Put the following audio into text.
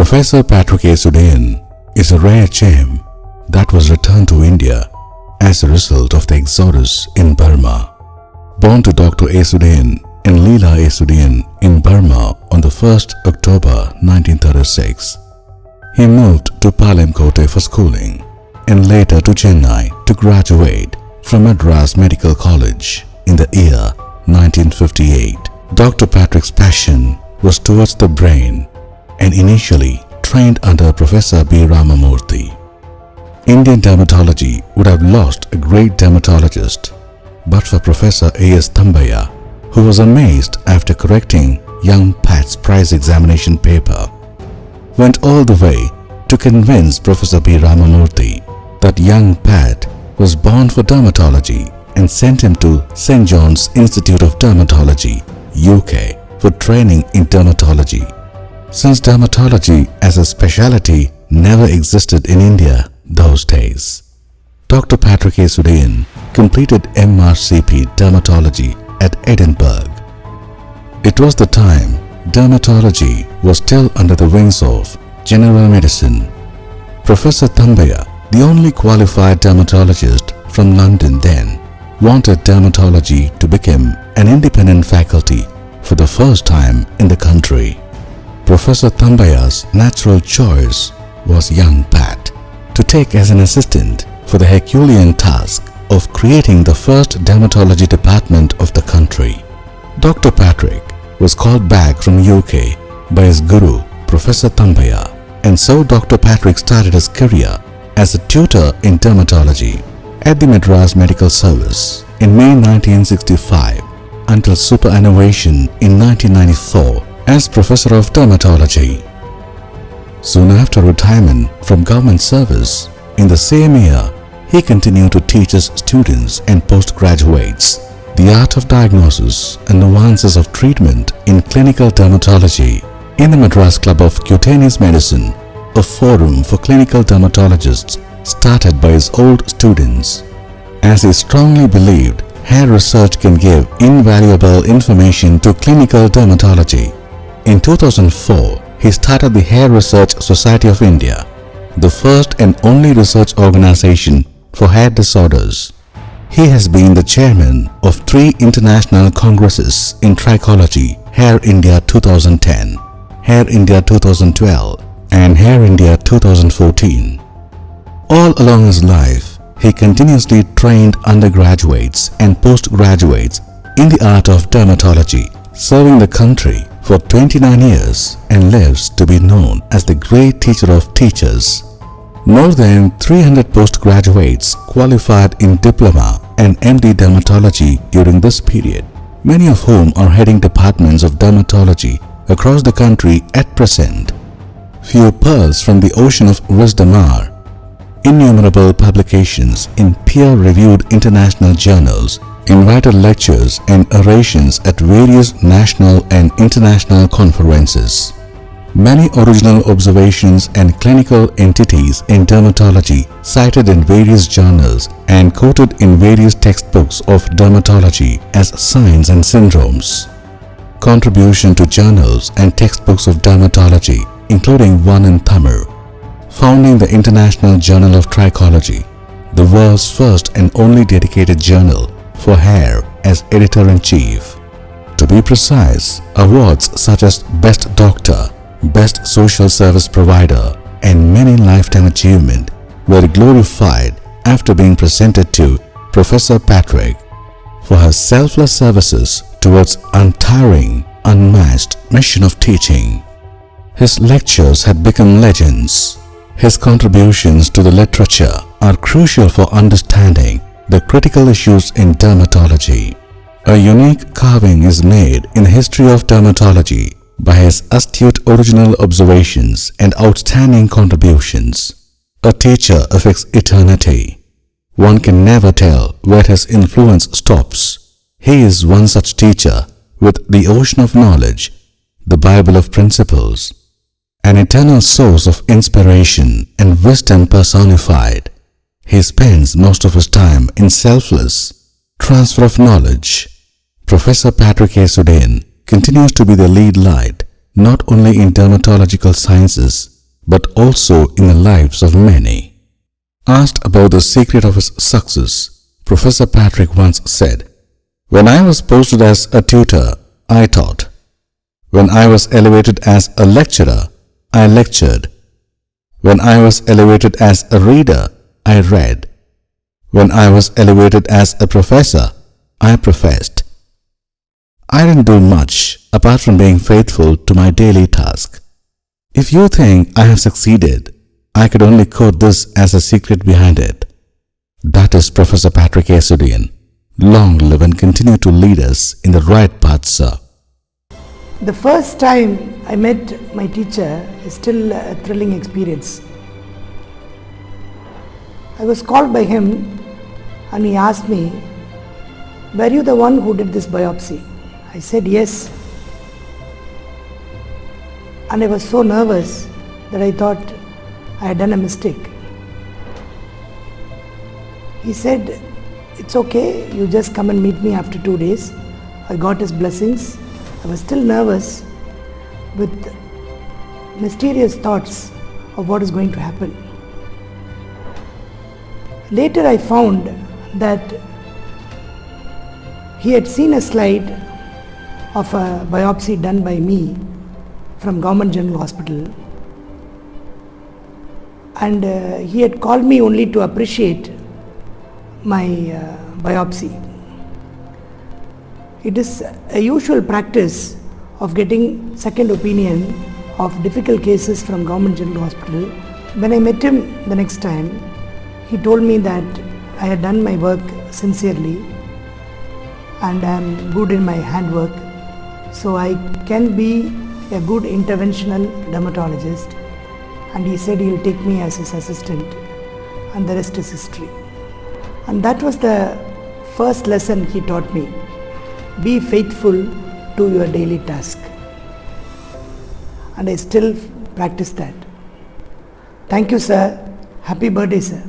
Professor Patrick Yesudian is a rare gem that was returned to India as a result of the exodus in Burma. Born to Dr. Yesudian and Leela Yesudian in Burma on the 1st October 1936, he moved to Palamkottai for schooling and later to Chennai to graduate from Madras Medical College in the year 1958. Dr. Patrick's passion was towards the brain and initially trained under Professor B. Ramamurthy. Indian dermatology would have lost a great dermatologist but for Professor A.S. Thambaiah, who was amazed after correcting young Pat's prize examination paper, went all the way to convince Professor B. Ramamurthy that young Pat was born for dermatology and sent him to St. John's Institute of Dermatology, UK, for training in dermatology. Since dermatology as a specialty never existed in India those days, Dr. Patrick Yesudian completed MRCP Dermatology at Edinburgh. It was the time dermatology was still under the wings of general medicine. Professor Thambaiah, the only qualified dermatologist from London then, wanted dermatology to become an independent faculty for the first time in the country. Professor Thambaiah's natural choice was young Pat to take as an assistant for the Herculean task of creating the first dermatology department of the country. Dr. Patrick was called back from UK by his guru, Professor Thambaiah, and so Dr. Patrick started his career as a tutor in dermatology at the Medical Service in May 1965 until superannuation in 1994 as Professor of Dermatology. Soon after retirement from government service, in the same year, he continued to teach his students and postgraduates the art of diagnosis and nuances of treatment in clinical dermatology in the Madras Club of Cutaneous Medicine, a forum for clinical dermatologists started by his old students. As he strongly believed hair research can give invaluable information to clinical dermatology, in 2004, he started the Hair Research Society of India, the first and only research organization for hair disorders. He has been the chairman of 3 international congresses in trichology: Hair India 2010, Hair India 2012 and Hair India 2014. All along his life, he continuously trained undergraduates and postgraduates in the art of dermatology, serving the country for 29 years and lives to be known as the great teacher of teachers. More than 300 postgraduates qualified in diploma and MD dermatology during this period, many of whom are heading departments of dermatology across the country at present. Few pearls from the ocean of wisdom are innumerable publications in peer-reviewed international journals, invited lectures and orations at various national and international conferences. Many original observations and clinical entities in dermatology cited in various journals and quoted in various textbooks of dermatology as signs and syndromes. Contribution to journals and textbooks of dermatology, including one in Tamil. Founding the International Journal of Trichology, the world's first and only dedicated journal for hair, as editor-in-chief. To be precise, awards such as Best Doctor, Best Social Service Provider and many lifetime achievement were glorified after being presented to Professor Patrick for her selfless services towards untiring, unmatched mission of teaching. His lectures had become legends. His contributions to the literature are crucial for understanding the critical issues in dermatology. A unique carving is made in the history of dermatology by his astute original observations and outstanding contributions. A teacher affects eternity. One can never tell where his influence stops. He is one such teacher with the ocean of knowledge, the Bible of principles, an eternal source of inspiration and wisdom personified. He spends most of his time in selfless transfer of knowledge. Professor Patrick Yesudian continues to be the lead light not only in dermatological sciences but also in the lives of many. Asked about the secret of his success, Professor Patrick once said, "When I was posted as a tutor, I taught. When I was elevated as a lecturer, I lectured. When I was elevated as a reader, I read. When I was elevated as a professor, I professed. I didn't do much apart from being faithful to my daily task. If you think I have succeeded, I could only quote this as a secret behind it." That is Professor Patrick Yesudian. Long live and continue to lead us in the right path, sir. The first time I met my teacher is still a thrilling experience. I was called by him and he asked me, "Were you the one who did this biopsy?" I said yes. And I was so nervous that I thought I had done a mistake. He said, "It's okay, you just come and meet me after 2 days. I got his blessings. I was still nervous with mysterious thoughts of what is going to happen. Later I found that he had seen a slide of a biopsy done by me from Government General Hospital, and he had called me only to appreciate my biopsy. It is a usual practice of getting second opinion of difficult cases from Government General Hospital. When I met him the next time, he told me that I had done my work sincerely and I am good in my handwork, so I can be a good interventional dermatologist, and he said he will take me as his assistant, and the rest is history. And that was the first lesson he taught me. Be faithful to your daily task. And I still practice that. Thank you, sir. Happy birthday, sir.